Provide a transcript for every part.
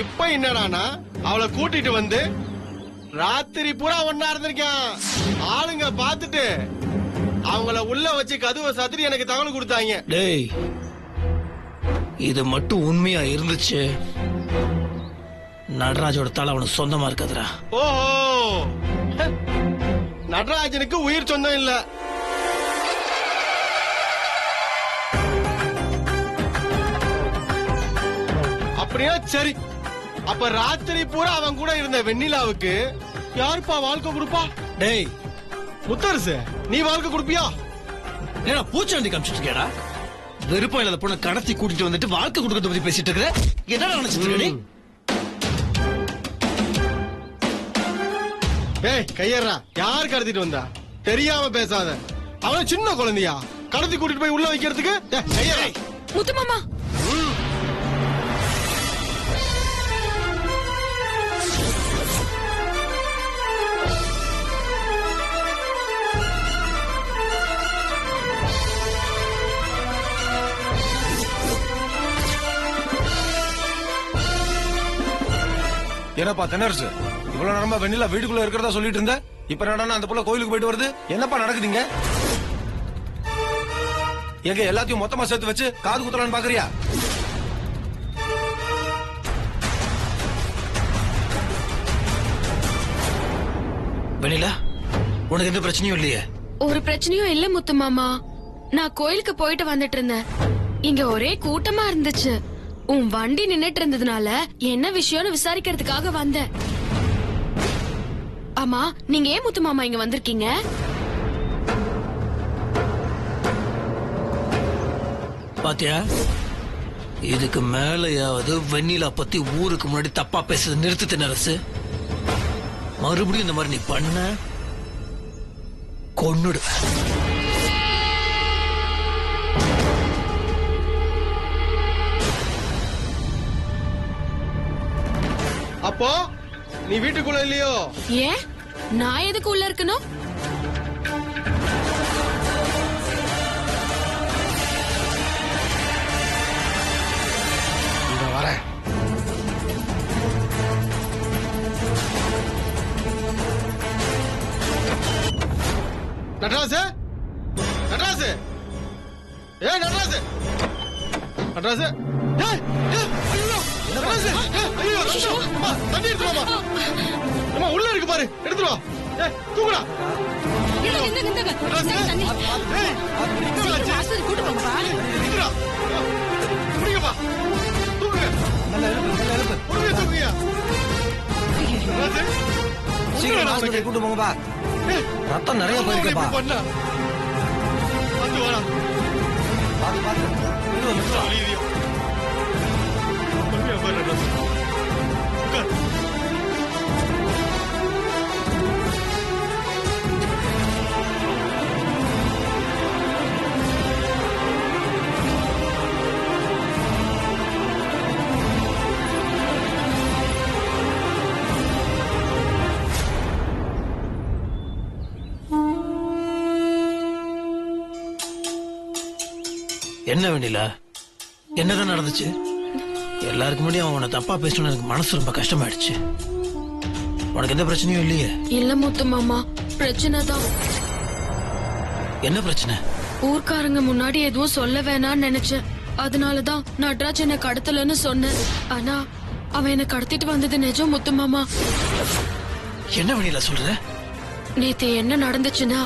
இப்ப என்னடானா அவளை கூட்டிட்டு வந்து ராத்திரி பூரா ஒன்னா இருந்திருக்கான். ஆளுங்க பாத்துட்டு அவங்கள உள்ள வச்சு கதவை சாத்திட்டு எனக்கு தகவல் கொடுத்தாங்க. டேய், இது மட்டும் உண்மையா இருந்துச்சு, நடராஜோட தலை அவனுக்கு சொந்தமா இருக்காதுடா. ஓஹோ, நடராஜனுக்கு உயிர் சொந்தம் இல்ல. அப்படியா, சரி. அப்ப ராத்திரி பூரா அவன் கூட இருந்த வெண்ணிலாவுக்கு யாருப்பா வாழ்க்கை கொடுப்பா? டேய் முத்தரசு, நீ வாழ்க்கை கொடுப்பியா? ஏன்னா பூச்சாண்டி காமிச்சிட்டு இருக்கியாடா? வெறுப்பா இல்லாத பொண்ணை கடத்தி கூட்டிட்டு வந்துட்டு வாழ்க்கை கொடுக்கறத பத்தி பேசிட்டு இருக்கிற. என்னடா நினைச்சிட்டு இருக்க நீ? ஏய் கையறா, யார் கடத்திட்டு வந்தா? தெரியாம பேசாத. அவன் சின்ன குழந்தையா கடத்தி கூட்டிட்டு போய் உள்ள வைக்கிறதுக்கு? கையறா முத்து மாமா. என்னப்பா தென்னரசு, இவ்வளவு நேரமா வெண்ணிலா வீட்டுக்குள்ள இருக்கிறதா சொல்லிட்டு இருந்த, இப்ப என்னடா அந்த புள்ள கோயிலுக்கு போயிட்டு வருது? என்னப்பா நடக்குதுங்க? எங்க எல்லாத்தையும் மொத்தமா சேர்த்து வச்சு காது குத்தலான்னு பாக்குறியா? வெண்ணிலா, உனக்கு எந்த பிரச்சனையும் இல்லையே? ஒரு பிரச்சனையும் இல்ல முத்து மாமா. நான் கோயிலுக்கு போயிட்டு வந்துட்டு இருந்தேன். இங்க ஒரே கூட்டமா இருந்துச்சு. உன் வண்டி நின்னுட்டு இருந்ததுனால என்ன விஷயம்னு விசாரிக்கிறதுக்காக வந்தேன். ஆமா, நீங்க ஏன் முத்து மாமா இங்க வந்திருக்கீங்க? பாத்தியா, இதுக்கு மேலையாவது வெண்ணிலா பத்தி ஊருக்கு முன்னாடி தப்பா பேசுறது நிறுத்து தென்னரசு. மறுபடியும் இந்த மாதிரி நீ பண்ண கொன்னுடுவேன். அப்போ நீ வீட்டுக்குள்ள இல்லையோ? ஏன் நான் எதுக்கு உள்ள இருக்கணும்? இங்க வரேன். நடராசு, நடராசு, ஏய் நடராசு, நடராசு, ஏய் ஏய், ஐயோ நடராசு, ஐயோ அம்மா, தண்ணி எடுத்து வாமா. அம்மா உள்ள இருக்கு பாரு, எடுத்து வா. ஏய் தூக்குடா. நடராசு, ஏய் நடராசு, கூட்டு போங்கப்பா. எடுத்துடா. புடிங்கப்பா, தூக்குங்க. புடிங்க, தூக்குங்க. நடராசு, சீக்கிரம் ஹாஸ்பிட்டல் கூட்டு போங்கப்பா. ரத்தம் நிறைய போயிருக்கப்பா. பண்ணா வந்து வாடா. பாத்து பாத்து ஐயோ பொறுமையா பாரு நடராசு. உட்கார். என்ன வெண்ணிலா, என்னதான் நடந்துச்சு? எல்லாருக்கும் முன்னாடி அவன் உன்னை தப்பா பேசணும்னு எனக்கு மனசு ரொம்ப கஷ்டமாயிடுச்சு. உனக்கு எந்த பிரச்சனையும் இல்லையே? இல்ல முத்து மாமா, பிரச்சனை தான். என்ன பிரச்சனை? ஊர்க்காரங்க முன்னாடி எதுவும் சொல்ல வேணாம்னு நினைச்சேன். அதனாலதான் நடராஜ் என்ன கடத்தலன்னு சொன்னேன். ஆனா அவன் என்ன கடத்திட்டு வந்தது நிஜம் முத்து மாமா. என்ன வெண்ணிலா சொல்ற? நேத்து என்ன நடந்துச்சுன்னா,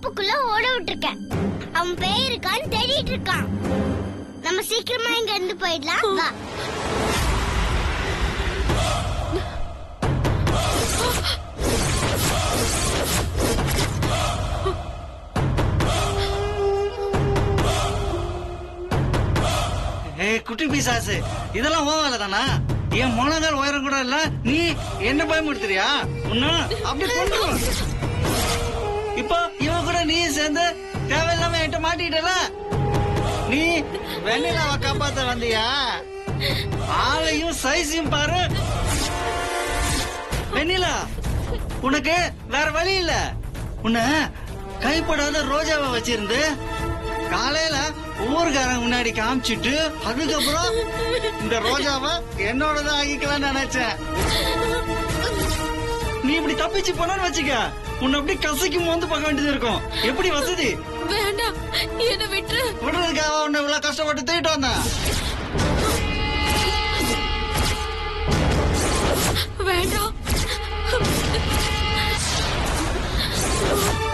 தோப்புக்குள்ள ஓட விட்டுருக்கேன். அவன் பேய் இருக்கான்னு தேடிட்டு இருக்கான். நம்ம சீக்கிரமா இங்க இருந்து போயிடலாம் வா. ஏய் குட்டி பிசாசு, இதெல்லாம் ஓவால தானா? என் முழங்கால் உயரம் கூட இல்ல, நீ என்ன பயமுடுத்துறியா? உன்ன அப்படி கொண்டு இப்போ இவன் கூட நீ சேர்ந்து தேவையில்லாம என்கிட்ட மாட்டிக்கிட்டல. நீ வெண்ணிலாவை காப்பாத்த வந்தியா? ஆளையும் சைஸையும் பாரு. வெண்ணிலா, உனக்கு வேற வழி இல்ல. உன்னை கைப்படாத ரோஜாவை வச்சிருந்து காலையில ஊர்காரங்க முன்னாடி காமிச்சிட்டு அதுக்கப்புறம் இந்த ரோஜாவை என்னோடதான் ஆகிக்கலாம் நினைச்சேன். நீ இப்படி தப்பிச்சு போனன்னு வச்சுக்க, உன்னை அப்படி கசைக்கும் வந்து பார்க்க வேண்டியது இருக்கும். எப்படி வசதி? வேண்டாம், என்ன விட்டுரு. விடுறதுக்காக உன்னை இவ்வளவு கஷ்டப்பட்டு தூக்கிட்டு வந்தேன். வேண்டாம்,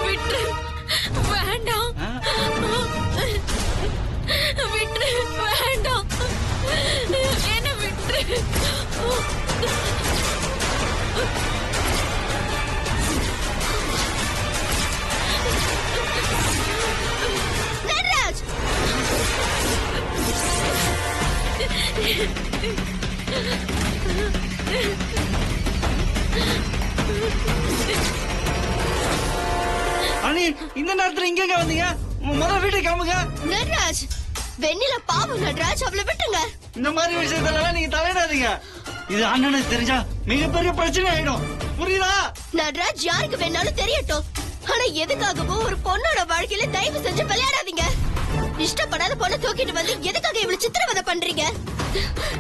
விட்டுரு. வேண்டாம், விட்டுரு. வேண்டாம், என்ன விட்டுரு. நடராஜ், அனி, இந்த நேரத்துல இங்க வந்தீங்க? முதல்ல வீட்டுக்கு கிளம்புங்க. நடராஜ், வெண்ணிலா பாவம் நடராஜ், அவளை விட்டுங்க. இந்த மாதிரி விஷயத்துல எல்லாம் நீங்க தலையிடாதீங்க. இது அண்ணனுக்கு தெரிஞ்சா மிகப்பெரிய பிரச்சனை ஆயிடும். புரியுதா? நடராஜ் யாருக்கு வேணாலும் தெரியட்டும். ஆனா எதுக்காகவும் ஒரு பொண்ணோட வாழ்க்கையில தயவு செஞ்சு விளையாடாதீங்க. இஷ்டப்படாத பொண்ணை தூக்கிட்டு வந்து எதுக்காக இவ்வளவு சித்திரவதை பண்றீங்க?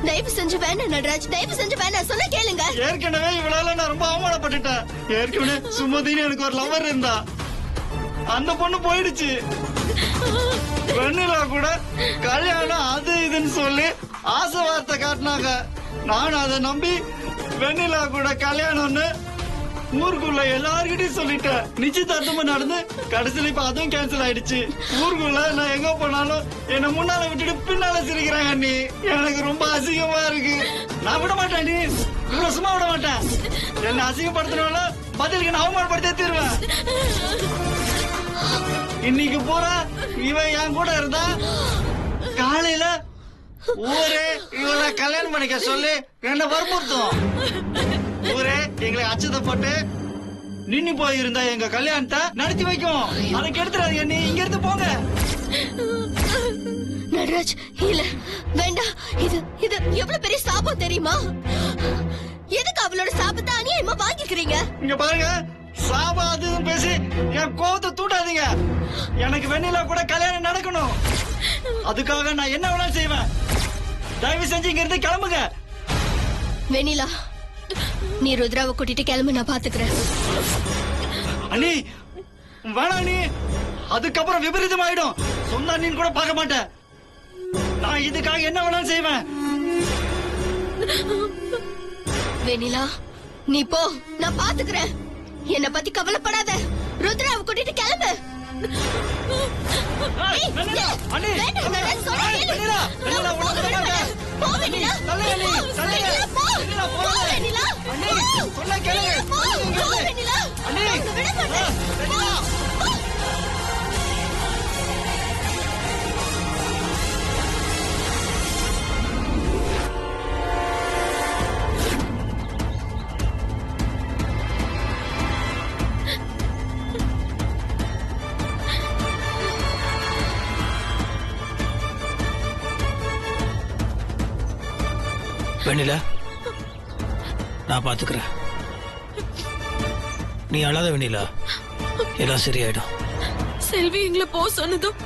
தயவு செஞ்சு வேணாம் நடராஜ், தயவு செஞ்சு வேணாம், சொன்ன கேளுங்க. ஏற்கனவே இவளால நான் ரொம்ப அவமானப்பட்டுட்டேன். ஏற்கனவே சுமதினு எனக்கு ஒரு லவர் இருந்தா, அந்த பொண்ணு போயிடுச்சு. வெண்ணிலா கூட கல்யாணம் அது இதுன்னு சொல்லி ஆசை வார்த்தை காட்டினாங்க. நான் அதை நம்பி வெண்ணிலா கூட கல்யாணம்னு ஊருக்குள்ள எல்லார்கிட்டயும் சொல்லிட்டேன். நிச்சயதார்த்தமும் நடந்து கடைசியில இப்ப அதுவும் கேன்சல் ஆயிடுச்சு. ஊருக்குள்ள நான் எங்க போனாலும் என்ன முன்னால விட்டுட்டு பின்னால சிரிக்கிறாங்க. அண்ணி, எனக்கு ரொம்ப அசிங்கமா இருக்கு. நான் விட மாட்டேன் நீ, இவ்வளவு சும்மா விட மாட்டேன். என்ன அசிங்கப்படுத்தினால பதிலுக்கு நான் அவமானப்படுத்தே தீருவேன். இன்னைக்கு பூரா இவன் என் கூட இருந்தா காலையில ஊரே இவளை கல்யாணம் பண்ணிக்க சொல்லி என்ன வற்புறுத்தும். ஊரே எங்களை அச்சதப்பட்டு நின்னு போயிருந்தா எங்க கல்யாணத்தை நடத்தி வைக்கும். அதை கெடுத்துறாதீங்க, நீ இங்க இருந்து போங்க. நடராஜ், இல்ல வேண்டாம். இது இது எவ்வளவு பெரிய சாபம் தெரியுமா? எதுக்கு அவளோட சாபத்தை அநியாயமா வாங்கிக்கிறீங்க? இங்க பாருங்க, சாபாது பேசி என் கோவத்தை தூட்டாதீங்க. எனக்கு வெண்ணிலா கூட கல்யாணம் நடக்கணும். அதுக்காக நான் என்ன வேணாலும் செய்வேன். தயவு செஞ்சு இங்க இருந்து கிளம்புங்க. வெண்ணிலா, நீ ருத்ராவை கூட்டிட்டு கிளம்பு, நான் பாத்துக்கிறேன். அண்ணி வேணாம் அண்ணி, அதுக்கப்புறம் விபரீதம் ஆயிடும். சொந்த அண்ணின்னு கூட பார்க்க மாட்டேன். நான் இதுக்காக என்ன வேணாலும் செய்வேன். வெண்ணிலா, நீ போ, நான் பாத்துக்கிறேன். என்ன பத்தி கவலைப்படாத. ருத்ராவை கூட்டிட்டு கிளம்பு. ஏய், வெண்ணிலா, அண்ணி, வேண்டாம், நடராஜ், சொன்னா ஏய், கேளு. வெண்ணிலா, வெண்ணிலா, நான் உனக்கு போக வேண்டாம். மாட்டேன். போ வெண்ணிலா. தள்ளு அண்ணி, தள்ளு. வெண்ணிலா, போ. வெண்ணிலா, போ போகாத. வெண்ணிலா. அண்ணி, போ. சொன்னா கேளு. வெண்ணிலா, போ. இங்க போ இருந்து. வெண்ணிலா. அண்ணி, நான் உன்னை விட மாட்டேன். வெண்ணிலா. போ. வெண்ணிலா, நான் பாத்துக்கிறேன். நீ அழாத வெண்ணிலா, எல்லாம் சரியாயிடும். செல்வி எங்களை போ சொன்னதும்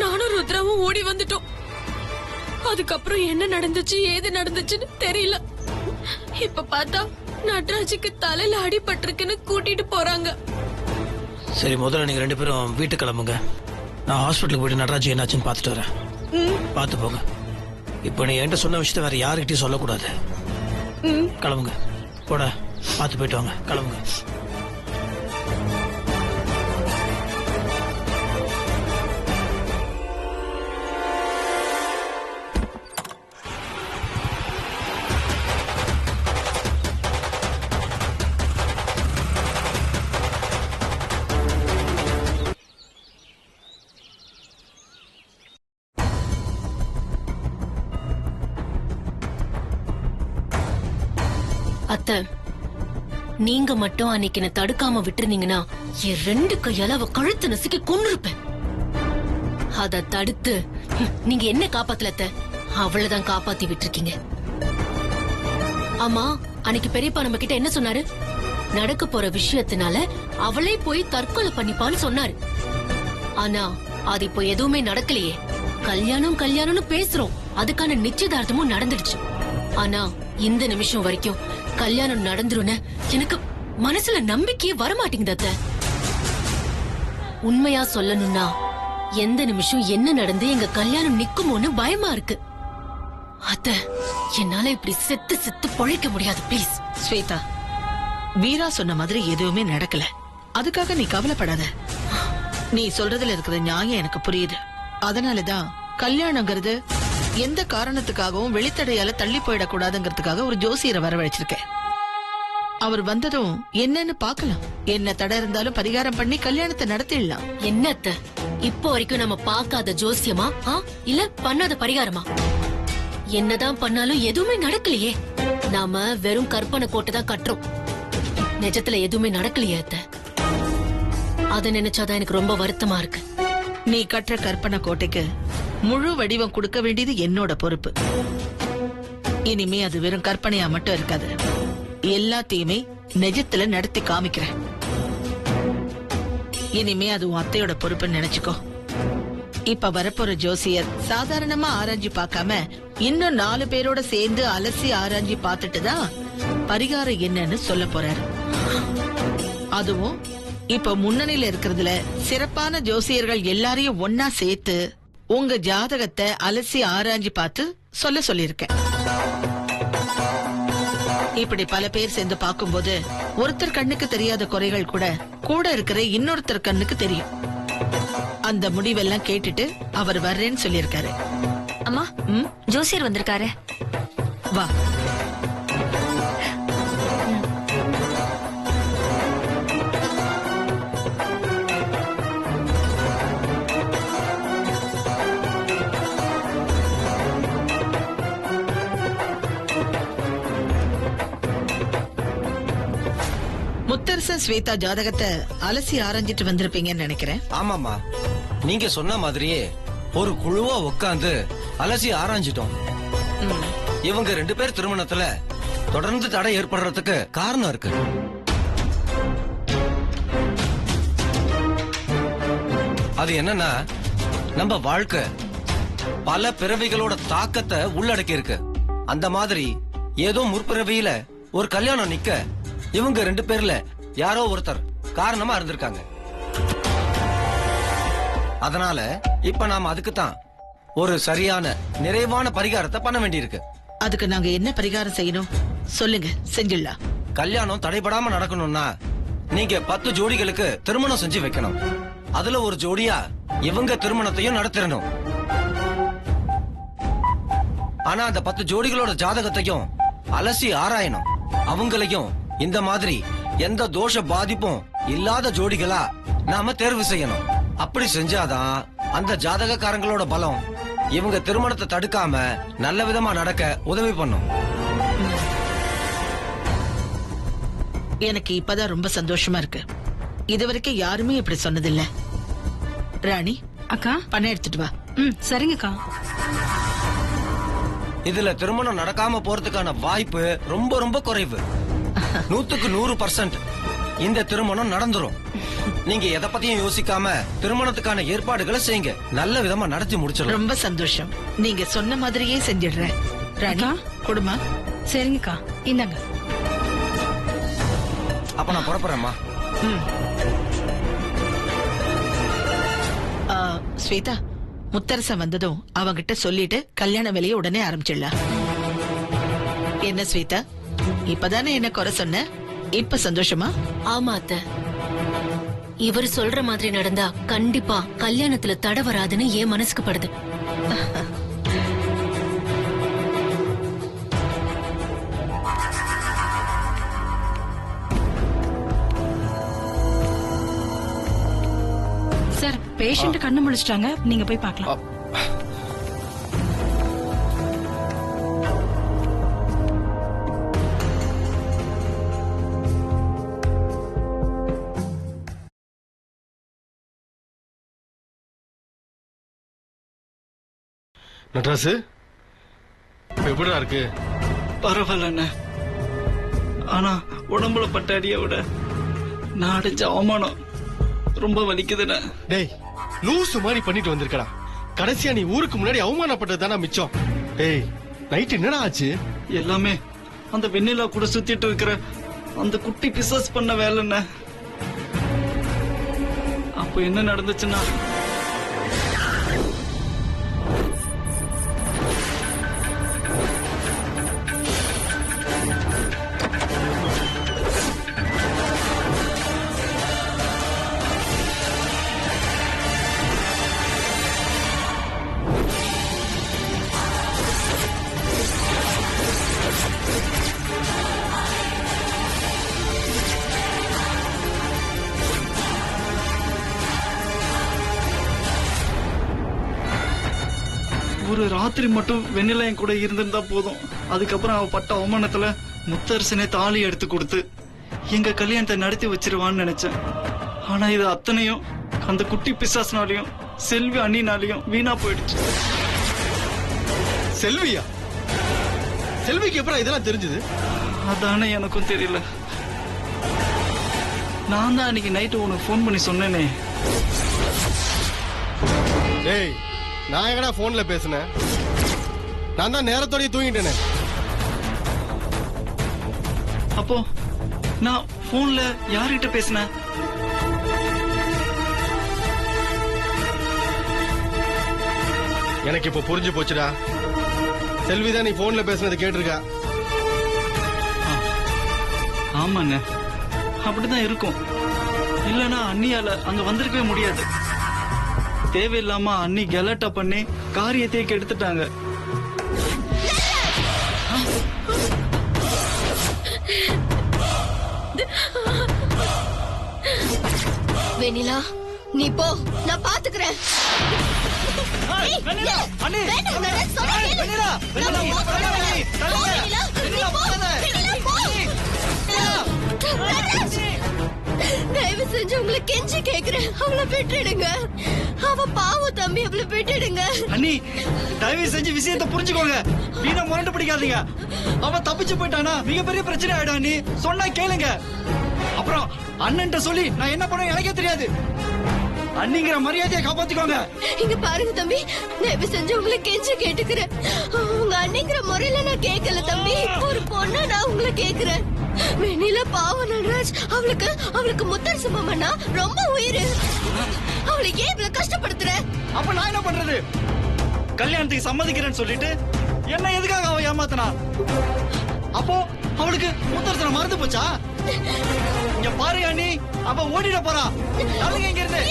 நானும் ருத்ராவும் ஓடி வந்துட்டோம். அதுக்கப்புறம் என்ன நடந்துச்சு ஏது நடந்துச்சுன்னு தெரியல. இப்ப பார்த்தா நடராஜுக்கு தலையில அடிபட்டிருக்குன்னு கூட்டிட்டு போறாங்க. சரி, முதல்ல நீங்க 2 பேரும் வீட்டுக்கு கிளம்புங்க. நான் ஹாஸ்பிட்டலுக்கு போயிட்டு நடராஜ் என்னாச்சுன்னு பார்த்துட்டு வரேன். பார்த்து போங்க. இப்போ நீ என்கிட்ட சொன்ன விஷயத்த வேற யாருக்கிட்டையும் சொல்லக்கூடாது. கிளம்புங்க, போட. பார்த்து போயிட்டு வாங்க, கிளம்புங்க. அத்தை, நீங்க மட்டும் அன்னைக்கு என்ன தடுக்காம விட்டுருந்தீங்கன்னா என் 2 கையால அவ கழுத்து நசுக்கி கொன்னுருப்பேன். அத தடுத்து நீங்க என்ன காப்பாத்தல அத்தை, அவளதான் காப்பாத்தி விட்டுருக்கீங்க. ஆமா, அன்னைக்கு பெரியப்பா நம்ம கிட்ட என்ன சொன்னாரு? நடக்க போற விஷயத்தினால அவளே போய் தற்கொலை பண்ணிப்பான்னு சொன்னாரு. ஆனா அது இப்போ எதுவுமே நடக்கலையே. கல்யாணம் கல்யாணம்னு பேசுறோம், அதுக்கான நிச்சயதார்த்தமும் நடந்துடுச்சு. ஆனா இந்த நிமிஷம் வரைக்கும் கல்யாணம் நடந்துருன்னு எனக்கு மனசுல நம்பிக்கையே வரமாட்டேங்குது அத்தை. உண்மையா சொல்லணும்னா எந்த நிமிஷம் என்ன நடந்து எங்க கல்யாணம் நிக்குமோன்னு பயமா இருக்கு. அத்தை, என்னால இப்படி செத்து செத்து பொழைக்க முடியாது, ப்ளீஸ். ஸ்வேதா, வீரா சொன்ன மாதிரி எதுவுமே நடக்கல. அதுக்காக நீ கவலைப்படாத. நீ சொல்றதுல இருக்கிற நியாயம் எனக்கு புரியுது. அதனாலதான் கல்யாணங்கிறது எந்த காரணத்துக்காகவும் வெளித்தடையால தள்ளி போயிடக்கூடாதுங்கிறதுக்காக ஒரு ஜோசியரை வரவழைச்சிருக்கேன். அவர் வந்ததும் என்னன்னு பாக்கலாம். என்ன தடை இருந்தாலும் பரிகாரம் பண்ணி கல்யாணத்தை நடத்திடலாம். என்ன அத்தை, இப்போ வரைக்கும் நம்ம பார்க்காத ஜோசியமா இல்ல பண்ணாத பரிகாரமா? என்னதான் பண்ணாலும் எதுவுமே நடக்கலையே. நாம வெறும் கற்பனை கோட்டை தான் கட்டுறோம், நிஜத்துல எதுவுமே நடக்கலையே அத்தை. அத நினைச்சாதான் எனக்கு ரொம்ப வருத்தமா இருக்கு. நீ கட்டுற கற்பனை கோட்டைக்கு முழு வடிவம் கொடுக்க வேண்டியது என்னோட பொறுப்பு. இனிமே அது வெறும் கற்பனையா மட்டும் இருக்காது, எல்லாத்தையுமே நிஜத்துல நடத்தி காமிக்கிறேன். இனிமே அது உன் அத்தையோட பொறுப்புன்னு நினைச்சுக்கோ. இப்ப வரப்போற ஜோசியர் சாதாரணமா ஆராய்ச்சி பார்க்காம இன்னும் 4 பேரோட சேர்ந்து அலசி ஆராய்ச்சி பார்த்துட்டுதான் பரிகாரம் என்னன்னு சொல்ல போறாரு. அதுவும் இப்ப முன்னணியில இருக்கிறதுல சிறப்பான ஜோசியர்கள் எல்லாரையும் ஒன்னா சேர்த்து உங்க ஜாதகத்தை அலசி ஆராய்ச்சி பார்த்து சொல்ல சொல்லிருக்கேன். இப்படி பல பேர் சேர்ந்து பார்க்கும்போது ஒருத்தர் கண்ணுக்கு தெரியாத குறைகள் கூட இருக்கிற இன்னொருத்தர் கண்ணுக்கு தெரியும். அந்த முடிவெல்லாம் கேட்டுட்டு அவர் வர்றேன்னு சொல்லிருக்காரு. அம்மா, ஜோசியர் வந்திருக்காரு. வா. முத்தரசன் ஸ்வேதா ஜாதகத்தை அலசி ஆராய்ஞ்சிட்டு வந்திருப்பீங்கன்னு நினைக்கிறேன். ஆமாமா, நீங்க சொன்ன மாதிரியே ஒரு குழுவா உட்கார்ந்து அலசி ஆராய்ஞ்சிட்டோம். இவங்க 2 பேர் திருமணத்துல தொடர்ந்து தடை ஏற்படுறதுக்கு காரணம் இருக்கு. அது என்னன்னா, நம்ம வாழ்க்கை பல பிறவிகளோட தாக்கத்தை உள்ளடக்கி இருக்கு. அந்த மாதிரி ஏதோ முற்பிறவியில ஒரு கல்யாணம் நிக்க இவங்க 2 பேர்ல யாரோ ஒருத்தர் காரணமா இருந்திருக்காங்க. அதனால இப்ப நாம அதுக்குத்தான் ஒரு சரியான நிறைவான பரிகாரத்தை பண்ண வேண்டியிருக்கு. அதுக்கு நாங்க என்ன பரிகாரம் செய்யணும் சொல்லுங்க, செஞ்சிடலாம். கல்யாணம் தடைபடாம நடக்கணும்னா நீங்க 10 ஜோடிகளுக்கு திருமணம் செஞ்சு வைக்கணும். அதுல ஒரு ஜோடியா இவங்க திருமணத்தையும் நடத்திடணும். ஆனா அந்த 10 ஜோடிகளோட ஜாதகத்தையும் அலசி ஆராயணும். அவங்களையும் இந்த மாதிரி எந்த தோஷ பாதிப்பும் இல்லாத ஜோடிகளா நாம தேர்வு செய்யணும். அப்படி செஞ்சாதான் அந்த ஜாதகக்காரங்களோட பலம் இவங்க திருமணத்தை தடுக்காம நல்ல விதமா நடக்க உதவி பண்ணும். எனக்கு இப்பதான் ரொம்ப சந்தோஷமா இருக்கு. இதுவரைக்கும் யாருமே இப்படி சொன்னதில்ல. ராணி அக்கா, பணம் எடுத்துட்டு வா. சரிங்கக்கா. இதுல திருமணம் நடக்காம போறதுக்கான வாய்ப்பு ரொம்ப ரொம்ப குறைவு. 100க்கு 100% இந்த திருமணம் நடந்துரும். நீங்க எதை பத்தியும் யோசிக்காம திருமணத்துக்கான ஏற்பாடுகளை செய்யுங்க. நல்ல விதமா நடத்தி முடிச்சிடலாம். ரொம்ப சந்தோஷம். நீங்க சொன்ன மாதிரியே செஞ்சிடுறேன். ராணி, கொடுமா. சரிங்கக்கா, இந்தாங்க. அப்ப நான் புறப்படுறேம்மா. ஸ்வேதா, முத்தரசன் வந்ததும் அவங்கிட்ட சொல்லிட்டு கல்யாண வேலையை உடனே ஆரம்பிச்சிடலாம். என்ன ஸ்வேதா, இப்பதானே என்ன குறை சொன்ன? இப்ப சந்தோஷமா? ஆமா அத்தை, இவர் சொல்ற மாதிரி நடந்தா கண்டிப்பா கல்யாணத்துல தடை வராதுன்னு என் மனசுக்கு படுது. சார், பேஷண்ட் கண்ணு முழிச்சிட்டாங்க, நீங்க போய் பார்க்கலாம். நடராசு இப்ப எப்படிடா இருக்கு? பரவாயில்லண்ணே. ஆனா உடம்புல பட்ட அடியை விட நான் அடைஞ்ச அவமானம் ரொம்ப வலிக்குதுண்ணே. டேய் லூசு மாதிரி பண்ணிட்டு வந்திருக்கடா. கடைசியா நீ ஊருக்கு முன்னாடி அவமானப்பட்டது தானே மிச்சம். டேய் நைட் என்னடா ஆச்சு? எல்லாமே அந்த வெண்ணிலா கூட சுத்திட்டு இருக்கிற அந்த குட்டி பிசாஸ் பண்ண வேலைண்ணே. அப்போ என்ன நடந்துச்சுன்னா, ஒரு ராத்திரி மட்டும் வெண்ணிலா என் கூட இருந்திருந்தா போதும். அதுக்கப்புறம் அவ பட்ட அவமானத்துல முத்தரசனே தாலி எடுத்து கொடுத்து எங்க கல்யாணத்தை நடத்தி வச்சிருவான்னு நினைச்சேன். ஆனா இது அத்தனையும் அந்த குட்டி பிசாசினாலையும் செல்வி அண்ணினாலையும் வீணா போயிடுச்சு. செல்வியா? செல்விக்கு எப்பறம் இதெல்லாம் தெரிஞ்சது? அதானே எனக்கும் தெரியல. நான் தான் அன்னைக்கு நைட்டு உனக்கு ஃபோன் பண்ணி சொன்னேனே. டேய் நான் எங்கடா போன்ல பேசினேன்? நான் தான் நேரத்தோடய தூங்கிட்டேனே. அப்போ நான் போன்ல யார்கிட்ட பேசினேன்? எனக்கு இப்ப புரிஞ்சு போச்சுடா. செல்விதான் நீ போன்ல பேசுனது கேட்டிருக்கா. ஆமாண்ணே, அப்படிதான் இருக்கும். இல்லனா அண்ணியால அங்க வந்திருக்கவே முடியாது. தேவையில்லாம அண்ணி கலாட்டா பண்ணி காரியத்தையே கெடுத்துட்டாங்க. வெண்ணிலா நீ போ, நான் பாத்துக்கிறேன். தயவு செஞ்சு உங்களை கெஞ்சி கேக்குறேன், அவளை விட்டுடுங்க. அவ பாவம் தம்பி, அவளை விட்டுடுங்க. அண்ணி தயவு செஞ்சு விஷயத்தை புரிஞ்சுக்கோங்க. வீணா முரண்டு பிடிக்காதீங்க. அவ தப்பிச்சு போயிட்டானா மிகப்பெரிய பிரச்சனை ஆயிடும். அண்ணி சொன்னா கேளுங்க. அப்புறம் அண்ணன்ட்ட சொல்லி நான் என்ன பண்ண எனக்கே தெரியாது. அண்ணிங்கிற மரியாதையை காப்பாத்திக்கோங்க. இங்க பாருங்க தம்பி, தயவு செஞ்சு உங்களை கெஞ்சி கேட்டுக்கிறேன். உங்க அண்ணிங்கிற முறையில நான் கேட்கல தம்பி. ஒரு பொண்ணு நான் உங்களை கேக்குறேன். வெண்ணிலா பாவம் நடராஜ். அவளுக்கு முத்தரசு மாமன்னா ரொம்ப உயிர். அவளை ஏன் இவ்வளவு கஷ்டப்படுத்துற? அப்ப நான் என்ன பண்றது? கல்யாணத்துக்கு சம்மதிக்கிறேன்னு சொல்லிட்டு என்ன எதுக்காக அவ ஏமாத்தனா? அப்போ அவளுக்கு முத்தரசனை மறந்து போச்சா? இங்க பாரு அண்ணி, அவ ஓடிட போறா. தள்ளுங்க இங்க இருந்து.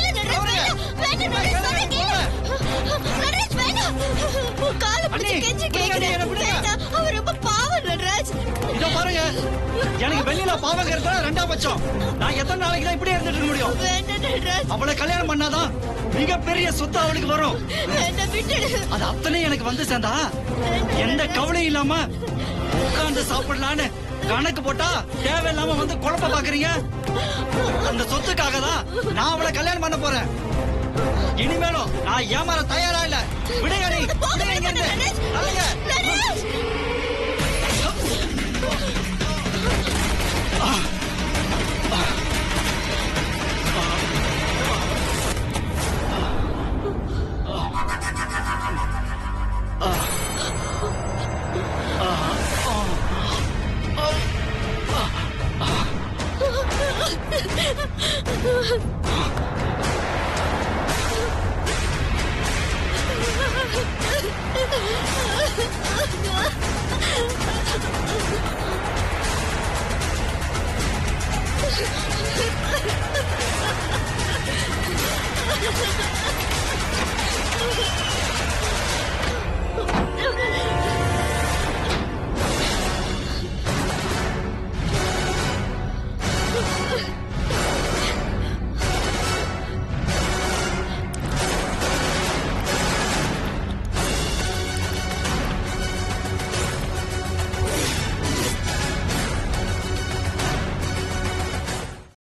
எனக்கு வெண்ணிலா பாவங்கிறத ரெண்டாம் பட்சம். நான் எத்தனை நாளைக்கு தான் இப்படியே இருந்துட்டு முடியும்? அவளை கல்யாணம் பண்ணாதான் மிகப்பெரிய சொத்து அவளுக்கு வரும். அது அத்தனை எனக்கு வந்து சேர்ந்தா எந்த கவலையும் இல்லாம உட்கார்ந்து சாப்பிடலான்னு கணக்கு போட்டா தேவையில்லாம வந்து குழப்ப பாக்குறீங்க. அந்த சொத்துக்காக தான் நான் அவளை கல்யாணம் பண்ண போறேன். இனிமேலும் நான் ஏமாற தயாரா இல்ல. விடுங்க. Ha ha ha!